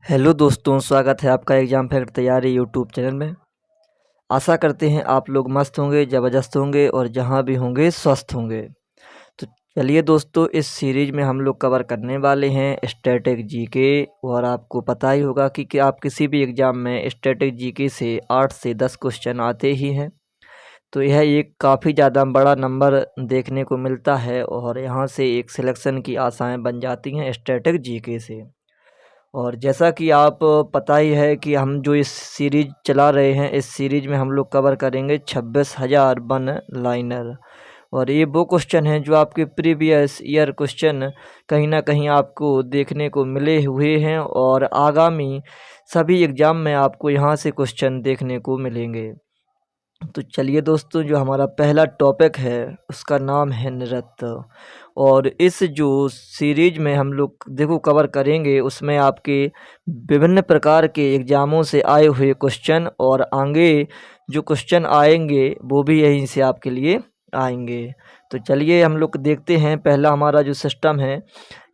Hello दोस्तों, स्वागत है आपका एग्ज़ाम फैक्ट तैयारी यूट्यूब चैनल में। आशा करते हैं आप लोग मस्त होंगे, ज़बरदस्त होंगे और जहां भी होंगे स्वस्थ होंगे। तो चलिए दोस्तों, इस सीरीज़ में हम लोग कवर करने वाले हैं स्टैटिक जीके। और आपको पता ही होगा कि आप किसी भी एग्ज़ाम में स्टैटिक जीके से 8 से 10 क्वेश्चन आते ही हैं। तो यह एक काफ़ी ज़्यादा बड़ा नंबर देखने को मिलता है और यहाँ से एक सिलेक्शन की आशाएं बन जाती हैं स्टैटिक जीके से। और जैसा कि आप पता ही है कि हम जो इस सीरीज़ चला रहे हैं, इस सीरीज़ में हम लोग कवर करेंगे 26,000 वन लाइनर। और ये वो क्वेश्चन हैं जो आपके प्रीवियस ईयर क्वेश्चन कहीं ना कहीं आपको देखने को मिले हुए हैं और आगामी सभी एग्ज़ाम में आपको यहाँ से क्वेश्चन देखने को मिलेंगे। तो चलिए दोस्तों, जो हमारा पहला टॉपिक है उसका नाम है नृत्य। और इस जो सीरीज में हम लोग देखो कवर करेंगे, उसमें आपके विभिन्न प्रकार के एग्ज़ामों से आए हुए क्वेश्चन और आगे जो क्वेश्चन आएंगे वो भी यहीं से आपके लिए आएंगे। तो चलिए हम लोग देखते हैं। पहला हमारा जो सिस्टम है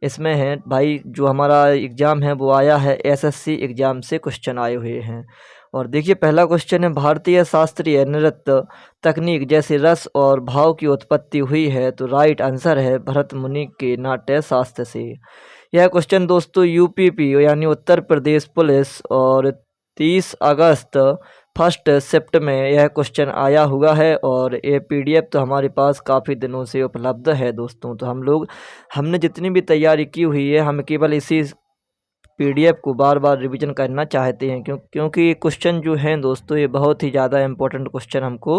इसमें है भाई, जो हमारा एग्ज़ाम है वो आया है एसएससी एग्ज़ाम से क्वेश्चन आए हुए हैं। और देखिए पहला क्वेश्चन है, भारतीय शास्त्रीय नृत्य तकनीक जैसे रस और भाव की उत्पत्ति हुई है। तो राइट आंसर है भरत मुनि के नाट्य शास्त्र से। यह क्वेश्चन दोस्तों यूपीपी यानी उत्तर प्रदेश पुलिस और 30 अगस्त फर्स्ट शिफ्ट में यह क्वेश्चन आया हुआ है। और ये पीडीएफ तो हमारे पास काफ़ी दिनों से उपलब्ध है दोस्तों। तो हमने जितनी भी तैयारी की हुई है, हम केवल इसी पीडीएफ को बार बार रिवीजन करना चाहते हैं, क्योंकि ये क्वेश्चन जो हैं दोस्तों, ये बहुत ही ज़्यादा इंपॉर्टेंट क्वेश्चन हमको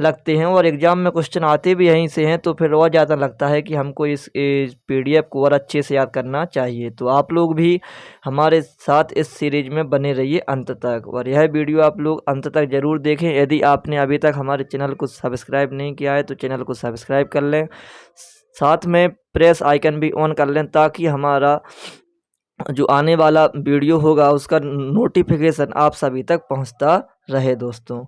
लगते हैं और एग्ज़ाम में क्वेश्चन आते भी यहीं से हैं। तो फिर और ज़्यादा लगता है कि हमको इस पीडीएफ को और अच्छे से याद करना चाहिए। तो आप लोग भी हमारे साथ इस सीरीज में बने रहिए अंत तक, और यह वीडियो आप लोग अंत तक ज़रूर देखें। यदि आपने अभी तक हमारे चैनल को सब्सक्राइब नहीं किया है तो चैनल को सब्सक्राइब कर लें, साथ में प्रेस आइकन भी ऑन कर लें, ताकि हमारा जो आने वाला वीडियो होगा उसका नोटिफिकेशन आप सभी तक पहुंचता रहे दोस्तों।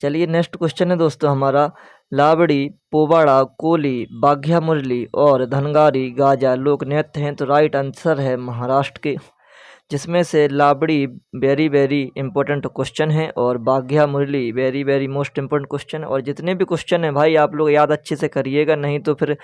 चलिए नेक्स्ट क्वेश्चन है दोस्तों हमारा, लावड़ी, पोवाड़ा, कोली, बाघ्या मुरली और धनगारी गाजा लोक नृत्य हैं। तो राइट आंसर है महाराष्ट्र के, जिसमें से लाबड़ी वेरी वेरी इंपॉर्टेंट क्वेश्चन है और बाघ्या Murali very very most important question. और जितने भी क्वेश्चन हैं भाई आप लोग याद अच्छे से करिएगा, नहीं तो फिर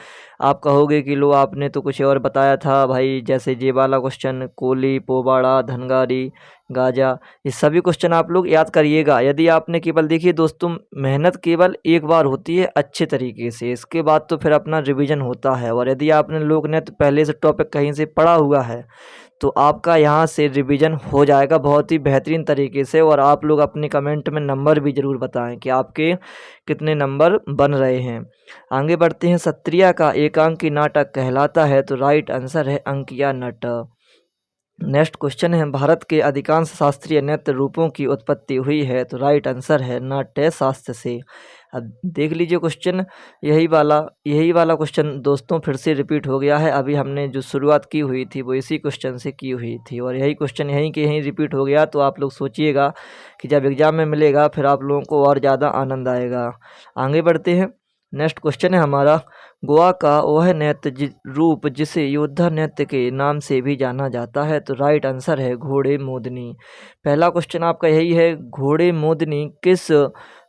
आप कहोगे कि लो आपने तो कुछ और बताया था भाई। जैसे ये वाला क्वेश्चन, कोली, पोवाड़ा, धनगारी, गाजा, ये सभी क्वेश्चन आप लोग याद करिएगा। यदि आपने केवल, देखिए दोस्तों, मेहनत केवल एक बार होती है अच्छे तरीके से, इसके बाद तो फिर अपना रिवीजन होता है। और यदि आपने लोक नृत्य पहले से टॉपिक कहीं से पढ़ा हुआ है तो आपका यहाँ से रिवीजन हो जाएगा बहुत ही बेहतरीन तरीके से। और आप लोग अपने कमेंट में नंबर भी ज़रूर बताएं कि आपके कितने नंबर बन रहे हैं। आगे बढ़ते हैं, सत्रिया का एकांकी नाटक कहलाता है। तो राइट आंसर है अंकिया नट। नेक्स्ट क्वेश्चन है, भारत के अधिकांश शास्त्रीय नृत्य रूपों की उत्पत्ति हुई है। तो राइट आंसर है नाट्य शास्त्र से। अब देख लीजिए क्वेश्चन, यही वाला क्वेश्चन दोस्तों फिर से रिपीट हो गया है। अभी हमने जो शुरुआत की हुई थी वो इसी क्वेश्चन से की हुई थी और यही क्वेश्चन यहीं के यहीं रिपीट हो गया। तो आप लोग सोचिएगा कि जब एग्ज़ाम में मिलेगा फिर आप लोगों को और ज़्यादा आनंद आएगा। आगे बढ़ते हैं, नेक्स्ट क्वेश्चन है हमारा, गोवा का वह नृत्य रूप जिसे योद्धा नृत्य के नाम से भी जाना जाता है। तो राइट आंसर है घोड़े मोदनी। पहला क्वेश्चन आपका यही है, घोड़े मोदनी किस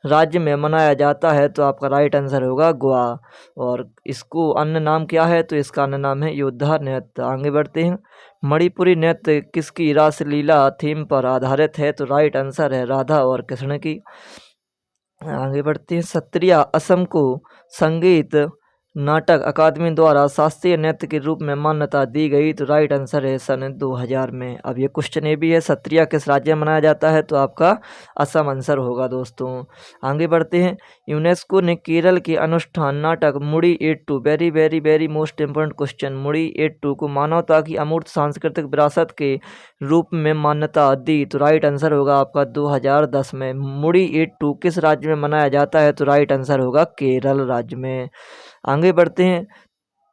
राज्य में मनाया जाता है। तो आपका राइट आंसर होगा गोवा। और इसको अन्य नाम क्या है, तो इसका अन्य नाम है योद्धा नृत्य। आगे बढ़ते हैं, मणिपुरी नृत्य किसकी रासलीला थीम पर आधारित है। तो राइट आंसर है राधा और कृष्ण की। आगे बढ़ते हैं, सत्रिया असम को संगीत नाटक अकादमी द्वारा शास्त्रीय नृत्य के रूप में मान्यता दी गई। तो राइट आंसर है सन 2000 में। अब ये क्वेश्चन ये भी है, सत्रिया किस राज्य में मनाया जाता है। तो आपका असम आंसर होगा दोस्तों। आगे बढ़ते हैं, यूनेस्को ने केरल के अनुष्ठान नाटक Mudiyettu, very very very most important question, Mudiyettu को मानवता की अमूर्त सांस्कृतिक विरासत के रूप में मान्यता दी। तो राइट आंसर होगा आपका 2010 में। मुड़ी एट्टू किस राज्य में मनाया जाता है। तो राइट आंसर होगा केरल राज्य में। आगे बढ़ते हैं,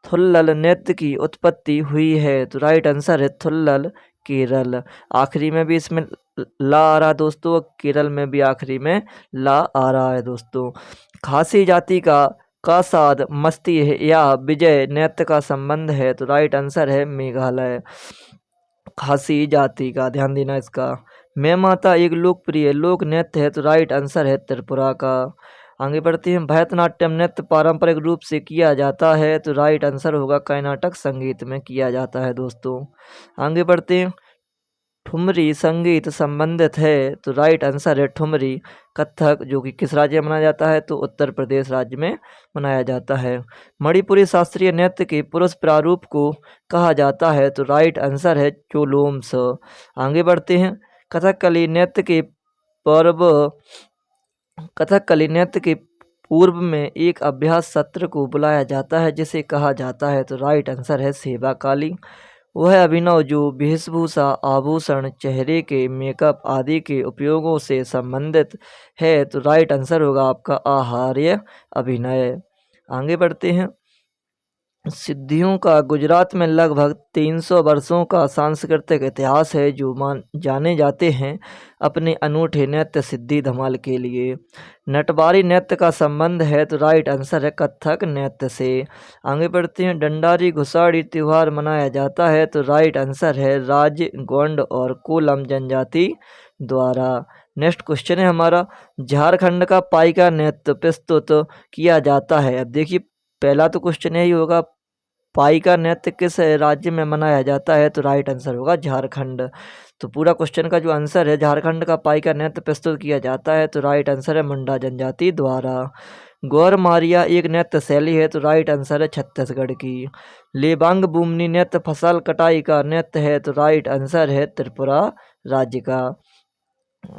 थुल्लल नृत्य की उत्पत्ति हुई है। तो राइट आंसर है थुल्लल केरल। आखिरी में भी इसमें ला आ रहा है दोस्तों, केरल में भी आखिरी में ला आ रहा है दोस्तों। खासी जाति का साथ मस्ती है या विजय नृत्य का संबंध है। तो राइट आंसर है मेघालय। खासी जाति का, ध्यान देना इसका। मैं माता एक लोकप्रिय लोक नृत्य है, तो राइट आंसर है त्रिपुरा का। आगे बढ़ते हैं। भरतनाट्यम नृत्य पारंपरिक रूप से किया जाता है, तो राइट आंसर होगा कर्नाटक संगीत में किया जाता है दोस्तों। आगे बढ़ते हैं। ठुमरी संगीत संबंधित है, तो राइट आंसर है ठुमरी कथक, जो कि किस राज्य में मनाया जाता है, तो उत्तर प्रदेश राज्य में मनाया जाता है। मणिपुरी शास्त्रीय नृत्य के पुरुष प्रारूप को कहा जाता है, तो राइट आंसर है चोलोम्स। आगे बढ़ते हैं। कथकली नृत्य के पर्व कथकली नृत्य के पूर्व में एक अभ्यास सत्र को बुलाया जाता है, जिसे कहा जाता है, तो राइट आंसर है सेवा काली। वह अभिनव जो वेशभूषा, आभूषण, चेहरे के मेकअप आदि के उपयोगों से संबंधित है, तो राइट आंसर होगा आपका आहार्य अभिनय। आगे बढ़ते हैं। सिद्धियों का गुजरात में लगभग 300 वर्षों का सांस्कृतिक इतिहास है, जो जाने जाते हैं अपने अनूठे नृत्य सिद्धि धमाल के लिए। नटवारी नृत्य का संबंध है, तो राइट आंसर है कथक नृत्य से। आगे बढ़ते हैं। डंडारी घुसाड़ी त्योहार मनाया जाता है, तो राइट आंसर है राज, गोंड और कोलम जनजाति द्वारा। नेक्स्ट क्वेश्चन है हमारा। झारखंड का पाइका नृत्य प्रस्तुत किया जाता है। अब देखिए, पहला तो क्वेश्चन यही होगा, पाइका नृत्य किस राज्य में मनाया जाता है, तो राइट आंसर होगा झारखंड। तो पूरा क्वेश्चन का जो आंसर है, झारखंड का पाइका नृत्य प्रस्तुत किया जाता है, तो राइट आंसर है मुंडा जनजाति द्वारा। गौर मारिया एक नृत्य शैली है, तो राइट आंसर है छत्तीसगढ़ की। लेबांग बुमनी नृत्य फसल कटाई का नृत्य है, तो राइट आंसर है त्रिपुरा राज्य का।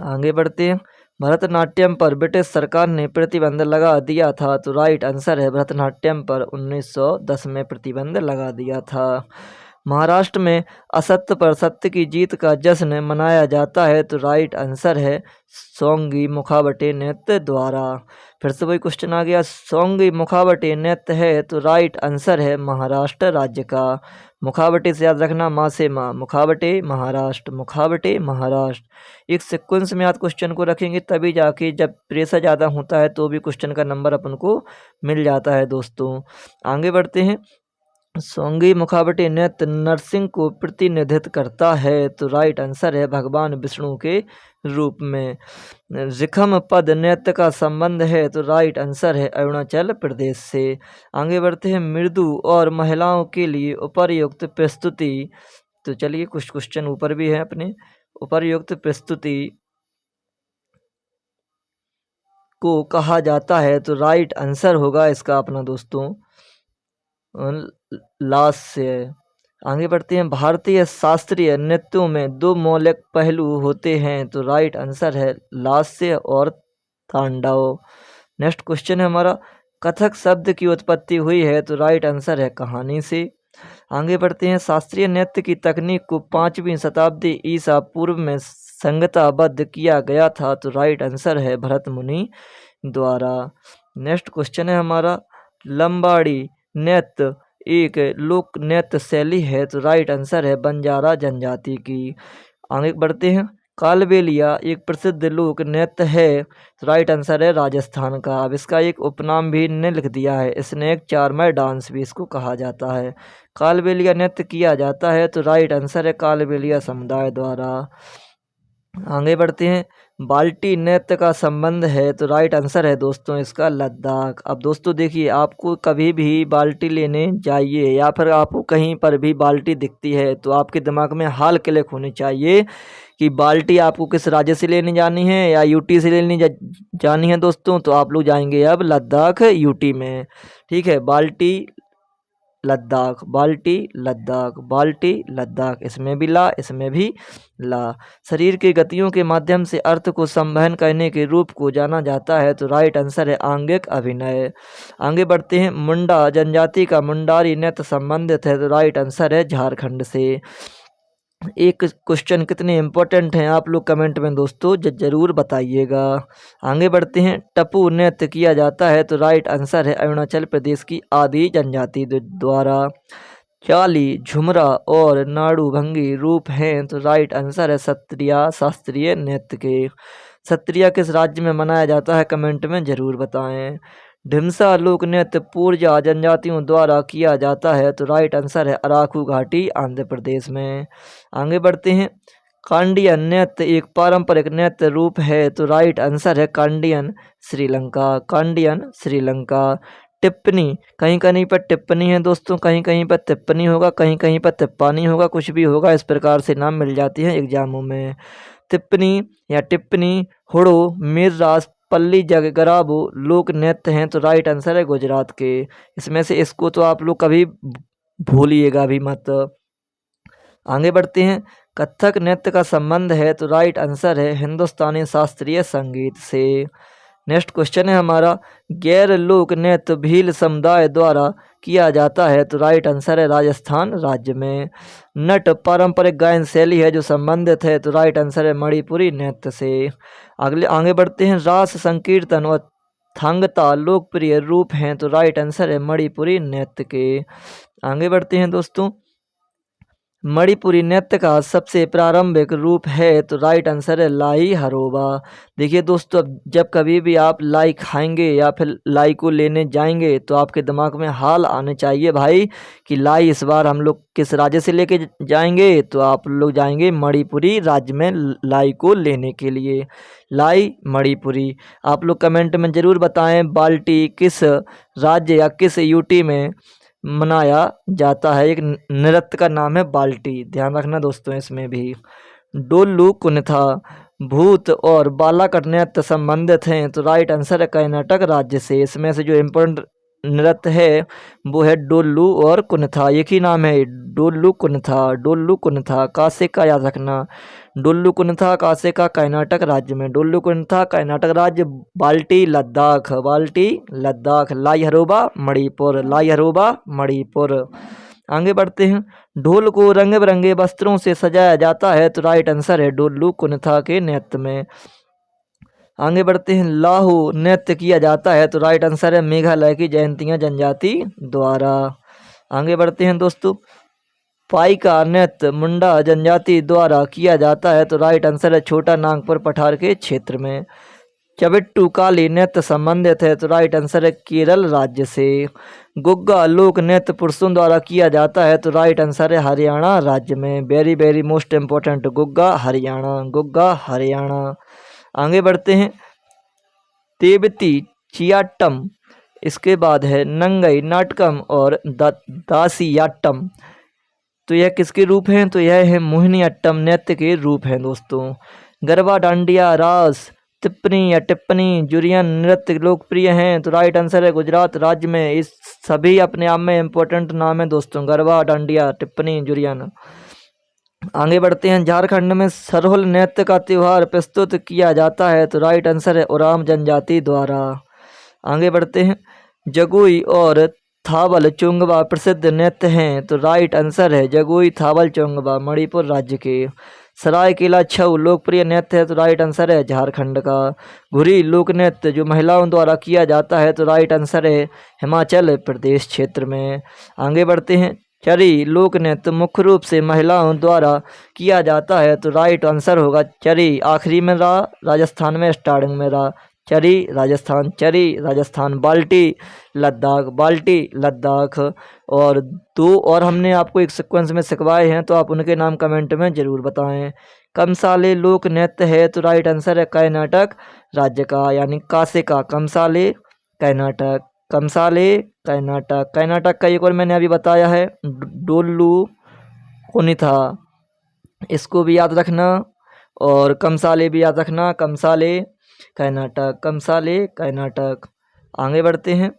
आगे बढ़ते हैं। भरतनाट्यम पर ब्रिटिश सरकार ने प्रतिबंध लगा दिया था, तो राइट आंसर है भरतनाट्यम पर 1910 में प्रतिबंध लगा दिया था। महाराष्ट्र में असत्य पर सत्य की जीत का जश्न मनाया जाता है, तो राइट आंसर है सोंगी मुखावटे नृत्य द्वारा। फिर से वही क्वेश्चन आ गया, सोंगी मुखावटे नृत्य है, तो राइट आंसर है महाराष्ट्र राज्य का। मुखावटे से याद रखना, माँ से माँ, मुखावटे महाराष्ट्र, मुखावटे महाराष्ट्र। एक सिक्वेंस में याद क्वेश्चन को रखेंगे, तभी जाके जब प्रेशर ज़्यादा होता है तो भी क्वेश्चन का नंबर अपन को मिल जाता है दोस्तों। आगे बढ़ते हैं। सोंगी मुखावटे नृत्य नरसिंह को प्रतिनिधित्व करता है, तो राइट आंसर है भगवान विष्णु के रूप में। रिखम पद नृत्य का संबंध है, तो राइट आंसर है अरुणाचल प्रदेश से। आगे बढ़ते हैं। मृदु और महिलाओं के लिए उपर्युक्त प्रस्तुति, तो चलिए कुछ क्वेश्चन ऊपर भी है अपने। उपर्युक्त प्रस्तुति को कहा जाता है, तो राइट आंसर होगा इसका अपना दोस्तों लास्य। आगे बढ़ते हैं। भारतीय शास्त्रीय नृत्यों में दो मौलिक पहलू होते हैं, तो राइट आंसर है लास्य और तांडव। नेक्स्ट क्वेश्चन है हमारा। कथक शब्द की उत्पत्ति हुई है, तो राइट आंसर है कहानी से। आगे बढ़ते हैं। शास्त्रीय नृत्य की तकनीक को 5वीं शताब्दी ईसा पूर्व में संहिताबद्ध किया गया था, तो राइट आंसर है भरत मुनि द्वारा। नेक्स्ट क्वेश्चन है हमारा। लंबाड़ी नृत्य एक लोक नृत्य शैली है, तो राइट आंसर है बंजारा जनजाति की। आगे बढ़ते हैं। कालबेलिया एक प्रसिद्ध लोक नृत्य है, तो राइट आंसर है राजस्थान का। अब इसका एक उपनाम भी ने लिख दिया है, स्नेक चार्मर डांस भी इसको कहा जाता है। कालबेलिया नृत्य किया जाता है, तो राइट आंसर है कालबेलिया समुदाय द्वारा। आगे बढ़ते हैं। बाल्टी नृत्य का संबंध है, तो राइट आंसर है दोस्तों इसका लद्दाख। अब दोस्तों देखिए, आपको कभी भी बाल्टी लेने जाइए या फिर आपको कहीं पर भी बाल्टी दिखती है, तो आपके दिमाग में हाल क्लिक होनी चाहिए कि बाल्टी आपको किस राज्य से लेने जानी है या यूटी से लेने जानी है दोस्तों। तो आप लोग जाएंगे अब लद्दाख यूटी में, ठीक है। बाल्टी लद्दाख, बाल्टी लद्दाख, बाल्टी लद्दाख, इसमें भी ला, इसमें भी ला। शरीर की गतियों के माध्यम से अर्थ को संवहन करने के रूप को जाना जाता है, तो राइट आंसर है आंगिक अभिनय। आगे बढ़ते हैं। मुंडा जनजाति का मुंडारी नृत्य संबंधित है, तो राइट आंसर है झारखंड से। एक क्वेश्चन कितने इम्पोर्टेंट हैं आप लोग कमेंट में दोस्तों जरूर बताइएगा। आगे बढ़ते हैं। टप्पू नृत्य किया जाता है, तो राइट आंसर है अरुणाचल प्रदेश की आदि जनजाति द्वारा। चाली, झुमरा और नाड़ू भंगी रूप हैं, तो राइट आंसर है सत्रिया शास्त्रीय नृत्य के। सत्रिया किस राज्य में मनाया जाता है कमेंट में ज़रूर बताएं। ढिमसा लोक नृत्य पूर्जा जनजातियों द्वारा किया जाता है, तो राइट आंसर है अराकू घाटी आंध्र प्रदेश में। आगे बढ़ते हैं। कांडियन नृत्य एक पारंपरिक नृत्य रूप है, तो राइट आंसर है कांडियन श्रीलंका, कांडियन श्रीलंका। टिप्पणी, कहीं कहीं पर टिप्पणी है दोस्तों, कहीं कहीं पर टिप्पणी होगा, कहीं कहीं पर तिप्पानी होगा, कुछ भी होगा, इस प्रकार से नाम मिल जाती है एग्जामों में। टिप्पणी या टिप्पणी हुड़ो, मीररास, पल्ली जग गराबो लोक नृत्य हैं, तो राइट आंसर है गुजरात के। इसमें से इसको तो आप लोग कभी भूलिएगा भी मत। आगे बढ़ते हैं। कथक नृत्य का संबंध है, तो राइट आंसर है हिंदुस्तानी शास्त्रीय संगीत से। नेक्स्ट क्वेश्चन है हमारा, गैर लोक नृत्य भील समुदाय द्वारा किया जाता है, तो राइट आंसर है राजस्थान राज्य में। नट पारंपरिक गायन शैली है जो संबंधित है, तो राइट आंसर है मणिपुरी नृत्य से। आगे बढ़ते हैं। रास संकीर्तन और थांगता लोकप्रिय रूप हैं, तो राइट आंसर है मणिपुरी नृत्य के। आगे बढ़ते हैं दोस्तों। मणिपुरी नृत्य का सबसे प्रारंभिक रूप है, तो राइट आंसर है लाई हरोबा। देखिए दोस्तों, जब कभी भी आप लाई खाएंगे या फिर लाई को लेने जाएंगे, तो आपके दिमाग में हाल आने चाहिए भाई कि लाई इस बार हम लोग किस राज्य से लेके जाएंगे, तो आप लोग जाएंगे मणिपुरी राज्य में लाई को लेने के लिए। लाई मणिपुरी। आप लोग कमेंट में ज़रूर बताएं बाल्टी किस राज्य या किस यूटी में मनाया जाता है। एक नृत्य का नाम है बाल्टी, ध्यान रखना दोस्तों इसमें भी। डोलू कुनथा भूत और बालाकर नृत्य संबंधित हैं, तो राइट आंसर है कर्नाटक राज्य से। इसमें से जो इम्पोर्टेंट नृत्य है वो है डोलू और कुनथा, एक ही नाम है डोलू कुनथा, डोलू कुनथा। कासे का याद रखना, डोलू कुनथा कासे का कर्नाटक राज्य में, डोलू कुनथा कर्नाटक राज्य। बाल्टी लद्दाख, बाल्टी लद्दाख। लाई हरोबा मणिपुर, लाई हरोबा मणिपुर। आगे बढ़ते हैं। ढोल को रंग बिरंगे वस्त्रों से सजाया जाता है, तो राइट आंसर है डोलू कुनथा के नृत्य में। आगे बढ़ते हैं। लाहू नृत्य किया जाता है, तो राइट आंसर है मेघालय की जयंतिया जनजाति द्वारा। आगे बढ़ते हैं दोस्तों। पाइका नृत्य मुंडा जनजाति द्वारा किया जाता है, तो राइट आंसर है छोटा नागपुर पठार के क्षेत्र में। चबिट्टू काली नृत्य संबंधित है, तो राइट आंसर है केरल राज्य से। गुग्गा लोक नृत्य पुरुषों द्वारा किया जाता है, तो राइट आंसर है हरियाणा राज्य में। Very very most important, Gugga Haryana, Gugga Haryana. आगे बढ़ते हैं। तेवती चियाट्टम, इसके बाद है नंगई नाटकम और दासियाट्टम, तो यह किसके रूप हैं, तो यह है मोहिनीअट्टम नृत्य के रूप हैं दोस्तों। गरबा डांडिया रास टिप्पणी या टिप्पणी जुरियन नृत्य लोकप्रिय हैं, तो राइट आंसर है गुजरात राज्य में। इस सभी अपने आप में इम्पोर्टेंट नाम है दोस्तों, गरबा डांडिया टिप्पणी जुरियन। आगे बढ़ते हैं। झारखंड में सरहुल नृत्य का त्यौहार प्रस्तुत किया जाता है, तो राइट आंसर है ओराम जनजाति द्वारा। आगे बढ़ते हैं। जगुई और थावल चोंगबा प्रसिद्ध नृत्य हैं, तो राइट आंसर है जगुई थावल चोंगबा मणिपुर राज्य के। सरायकेला छऊ लोकप्रिय नृत्य है, तो राइट आंसर है झारखंड का। घुरी लोक नृत्य जो महिलाओं द्वारा किया जाता है, तो राइट आंसर है हिमाचल प्रदेश क्षेत्र में। आगे बढ़ते हैं। चरी लोक नृत्य मुख्य रूप से महिलाओं द्वारा किया जाता है, तो राइट आंसर होगा चरी, आखिरी में रा, राजस्थान में स्टार्टिंग में रा। चरी राजस्थान, चरी राजस्थान। बाल्टी लद्दाख, बाल्टी लद्दाख। और दो और हमने आपको एक सीक्वेंस में सिखवाए हैं, तो आप उनके नाम कमेंट में ज़रूर बताएं। कमसाले लोक नृत्य है, तो राइट आंसर है कर्नाटक राज्य का, यानी कासे का। कमसाले कर्नाटक, कमसाले कर्नाटक। कर्नाटक का एक और मैंने अभी बताया है डोलू कुनिथा, इसको भी याद रखना। और कमसाले भी याद रखना, कमसाले कर्नाटक, कमसाले कर्नाटक। आगे बढ़ते हैं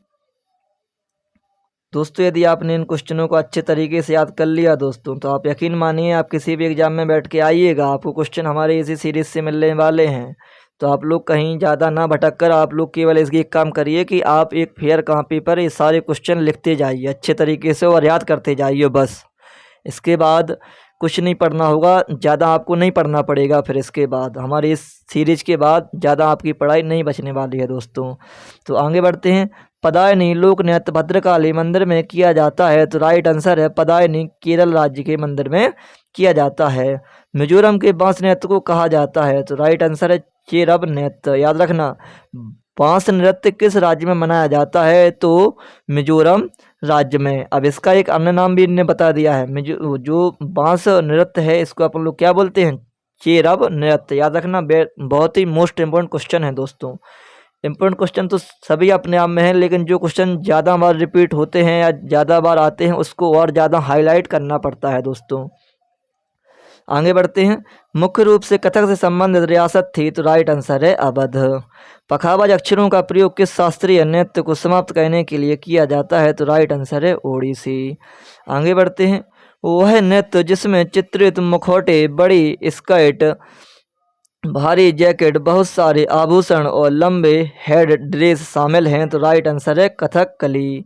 दोस्तों। यदि आपने इन क्वेश्चनों को अच्छे तरीके से याद कर लिया दोस्तों, तो आप यकीन मानिए आप किसी भी एग्जाम में बैठ के आइएगा, आपको क्वेश्चन हमारे इसी सीरीज से मिलने वाले हैं। तो आप लोग कहीं ज़्यादा ना भटक कर आप लोग केवल इसकी एक काम करिए कि आप एक फेयर कॉपी पर ये सारे क्वेश्चन लिखते जाइए अच्छे तरीके से और याद करते जाइए बस। इसके बाद कुछ नहीं पढ़ना होगा, ज़्यादा आपको नहीं पढ़ना पड़ेगा। फिर इसके बाद हमारे इस सीरीज के बाद ज़्यादा आपकी पढ़ाई नहीं बचने वाली है दोस्तों। तो आगे बढ़ते हैं। पदायनी लोक नृत्य भद्रकाली मंदिर में किया जाता है, तो राइट आंसर है पदायनी केरल राज्य के मंदिर में किया जाता है। मिजोरम के बांस नृत्य को कहा जाता है, तो राइट आंसर है चेरब नृत्य, याद रखना। बांस नृत्य किस राज्य में मनाया जाता है? तो मिजोरम राज्य में। अब इसका एक अन्य नाम भी इन्होंने बता दिया है। जो बांस नृत्य है इसको अपन लोग क्या बोलते हैं? चेरब नृत्य। याद रखना, बहुत ही मोस्ट इम्पोर्टेंट क्वेश्चन है दोस्तों। इम्पोर्टेंट क्वेश्चन तो सभी अपने आप में है, लेकिन जो क्वेश्चन ज़्यादा बार रिपीट होते हैं या ज़्यादा बार आते हैं उसको और ज़्यादा हाईलाइट करना पड़ता है दोस्तों। आगे बढ़ते हैं। मुख्य रूप से कथक से संबंधित रियासत थी, तो राइट आंसर है अवध। पखावज अक्षरों का प्रयोग किस शास्त्रीय नृत्य को समाप्त करने के लिए किया जाता है? तो राइट आंसर है ओडिसी। आगे बढ़ते हैं। वह नृत्य जिसमें चित्रित मुखौटे, बड़ी स्कर्ट, भारी जैकेट, बहुत सारे आभूषण और लंबे हेड ड्रेस शामिल हैं, तो राइट आंसर है कथकली।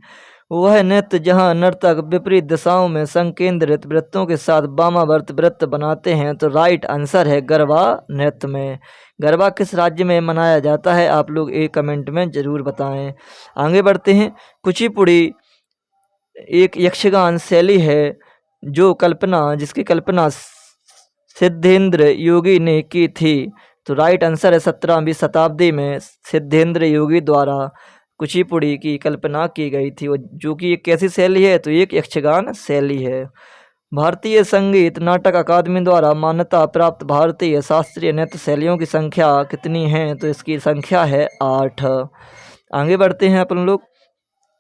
वह नृत्य जहां नर्तक विपरीत दिशाओं में संकेंद्रित वृत्तों के साथ वामावर्त वृत्त बनाते हैं, तो राइट आंसर है गरबा नृत्य में। गरबा किस राज्य में मनाया जाता है? आप लोग एक कमेंट में जरूर बताएं। आगे बढ़ते हैं। कुचिपुड़ी एक यक्षगान शैली है जिसकी कल्पना सिद्धेंद्र योगी ने की थी, तो राइट आंसर है 17वीं शताब्दी में सिद्धेंद्र योगी द्वारा कुचिपुड़ी की कल्पना की गई थी, जो कि एक कैसी शैली है? तो एक यक्षगान शैली है। भारतीय संगीत नाटक अकादमी द्वारा मान्यता प्राप्त भारतीय शास्त्रीय नृत्य शैलियों की संख्या कितनी है? तो इसकी संख्या है 8। आगे बढ़ते हैं अपन लोग।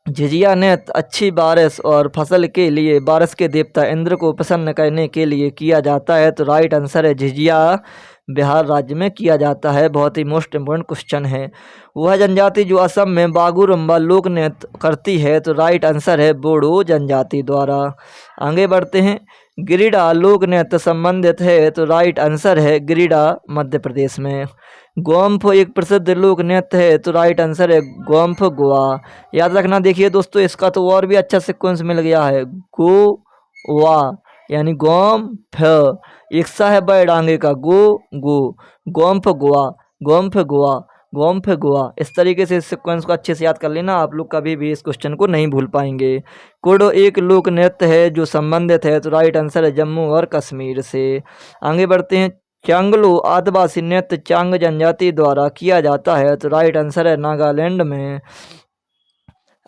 झिझिया नृत्य अच्छी बारिश और फसल के लिए बारिश के देवता इंद्र को प्रसन्न करने के लिए किया जाता है, तो राइट आंसर है झिझिया बिहार राज्य में किया जाता है। बहुत ही मोस्ट इम्पोर्टेंट क्वेश्चन है। वह जनजाति जो असम में बागुरुम्बा लोक नृत्य करती है, तो राइट आंसर है बोडो जनजाति द्वारा। आगे बढ़ते हैं। गिरिडा लोक नृत्य संबंधित है, तो राइट आंसर है गिरिडा मध्य प्रदेश में। गोम्फ एक प्रसिद्ध लोक नृत्य है, तो राइट आंसर है गोम्फ गोवा। याद रखना, देखिए दोस्तों इसका तो और भी अच्छा सिक्वेंस मिल गया है। गोवा यानी गोम्फ, एक सा है बड़े डांगे का गोम्फ गोवा, गोम्फ गोवा, गोम्फ गोवा। इस तरीके से इस सिक्वेंस को अच्छे से याद कर लेना, आप लोग कभी भी इस क्वेश्चन को नहीं भूल पाएंगे। कोडो एक लोक नृत्य है जो संबंधित है, तो राइट आंसर है जम्मू और कश्मीर से। आगे बढ़ते हैं। चांगलो आदिवासी नृत्य चांग जनजाति द्वारा किया जाता है, तो राइट आंसर है नागालैंड में।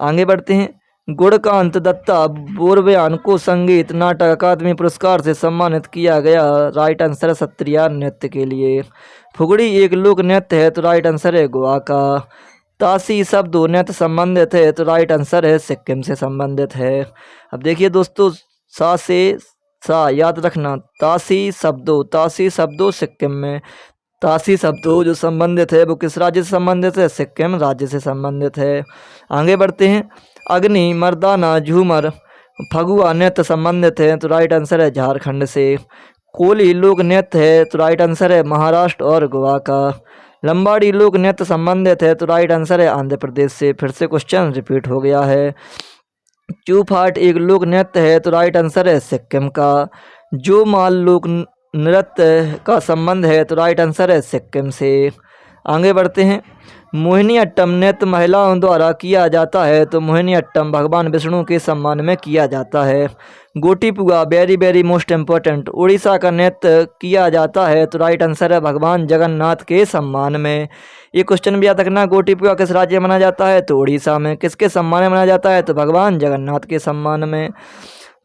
आगे बढ़ते हैं। गुणकांत दत्ता बोरबयान को संगीत नाटक अकादमी पुरस्कार से सम्मानित किया गया, राइट आंसर है सत्रिया नृत्य के लिए। फुगड़ी एक लोक नृत्य है, तो राइट आंसर है गोवा का। तासी शब्द नृत्य संबंधित है, तो राइट आंसर है सिक्किम से संबंधित है। अब देखिए दोस्तों, सा से सा याद रखना, तासी शब्दों सिक्किम में। तासी शब्दों जो संबंधित है वो किस राज्य से संबंधित है? सिक्किम राज्य से संबंधित है। आगे बढ़ते हैं। अग्नि, मर्दाना, झूमर, फगुआ नृत्य संबंधित है, तो राइट आंसर है झारखंड से। कोली लोक नृत्य है, तो राइट आंसर है महाराष्ट्र और गोवा का। लंबाड़ी लोक नृत्य संबंधित है, तो राइट आंसर है आंध्र प्रदेश से। फिर से क्वेश्चन रिपीट हो गया है। चूफाट एक लोक नृत्य है, तो राइट आंसर है सिक्किम का। जो माल लोक नृत्य का संबंध है, तो राइट आंसर है सिक्किम से। आगे बढ़ते हैं। मोहिनीअट्टम नृत्य महिलाओं द्वारा किया जाता है, तो मोहिनीअट्टम भगवान विष्णु के सम्मान में किया जाता है। Gotipua very very most important Orissa का नृत्य किया जाता है, तो राइट आंसर है भगवान जगन्नाथ के सम्मान में। ये क्वेश्चन भी याद रखना, गोटीपुआ किस राज्य में मनाया जाता है? तो उड़ीसा में। किसके सम्मान में मनाया जाता है? तो भगवान जगन्नाथ के सम्मान में।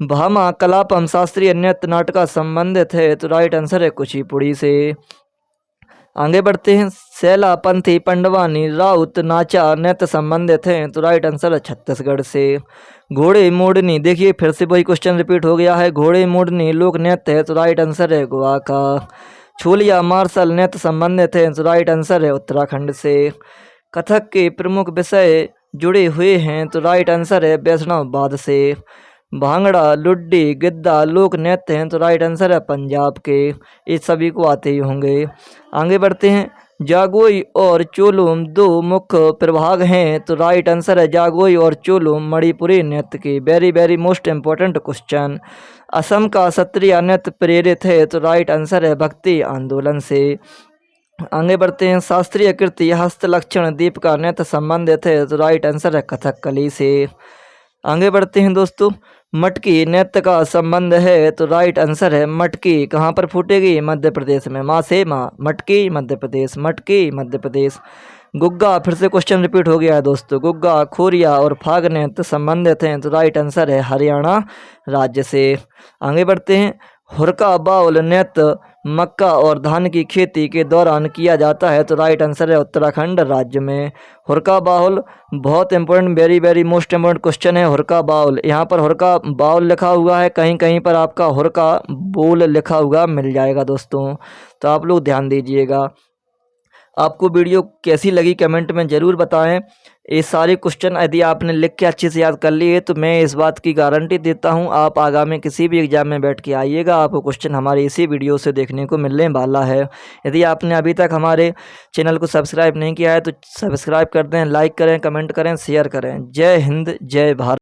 भामा कलापम शास्त्रीय नृत्य नाटक संबंधित है, तो राइट आंसर है कुचिपुड़ी से। आगे बढ़ते हैं। सैला, पंथी, पंडवानी, राउत, नाचा नृत्य संबंधित हैं, तो राइट आंसर है छत्तीसगढ़ से। घोड़े मोड़नी, देखिए फिर से वही क्वेश्चन रिपीट हो गया है। घोड़े मोड़नी लोक नृत्य है, तो राइट आंसर है गोवा का। छोलिया मार्शल नृत्य संबंधित है, तो राइट आंसर है उत्तराखंड से। कथक के प्रमुख विषय जुड़े हुए हैं, तो राइट आंसर है वैष्णववाद से। भांगड़ा, लुड्डी, गिद्दा लोक नृत्य हैं, तो राइट आंसर है पंजाब के। ये सभी को आते ही होंगे। आगे बढ़ते हैं। जागोई और चोलुम दो मुख्य प्रभाग हैं, तो राइट आंसर है जागोई और चोलुम मणिपुरी नृत्य की। Very very most important question. Assam का क्षत्रिय नृत्य प्रेरित है, तो राइट आंसर है भक्ति आंदोलन से। आगे बढ़ते हैं। शास्त्रीय कृति हस्तलक्षण दीप का नृत्य संबंधित है, तो राइट आंसर है कथकली से। आगे बढ़ते हैं दोस्तों। मटकी नृत्य का संबंध है, तो राइट आंसर है मटकी कहाँ पर फूटेगी? मध्य प्रदेश में। माँ से माँ, मटकी मध्य प्रदेश, मटकी मध्य प्रदेश। गुग्गा, फिर से क्वेश्चन रिपीट हो गया है दोस्तों। गुग्गा, खोरिया और फागनेत संबंधित हैं, तो राइट आंसर है हरियाणा राज्य से। आगे बढ़ते हैं। हुरका बाउल नृत्य मक्का और धान की खेती के दौरान किया जाता है, तो राइट आंसर है उत्तराखंड राज्य में। हुरका बाउल बहुत important, very very most important question है। हुरका बाउल, यहाँ पर हुरका बाउल लिखा हुआ है, कहीं कहीं पर आपका हुरका बोल लिखा हुआ मिल जाएगा दोस्तों, तो आप लोग ध्यान दीजिएगा। आपको वीडियो कैसी लगी कमेंट में ज़रूर बताएं। ये सारे क्वेश्चन यदि आपने लिख के अच्छे से याद कर लिए तो मैं इस बात की गारंटी देता हूं, आप आगामी किसी भी एग्ज़ाम में बैठ के आइएगा, आपको क्वेश्चन हमारे इसी वीडियो से देखने को मिलने वाला है। यदि आपने अभी तक हमारे चैनल को सब्सक्राइब नहीं किया है तो सब्सक्राइब कर दें, लाइक करें, कमेंट करें, शेयर करें। जय हिंद, जय भारत।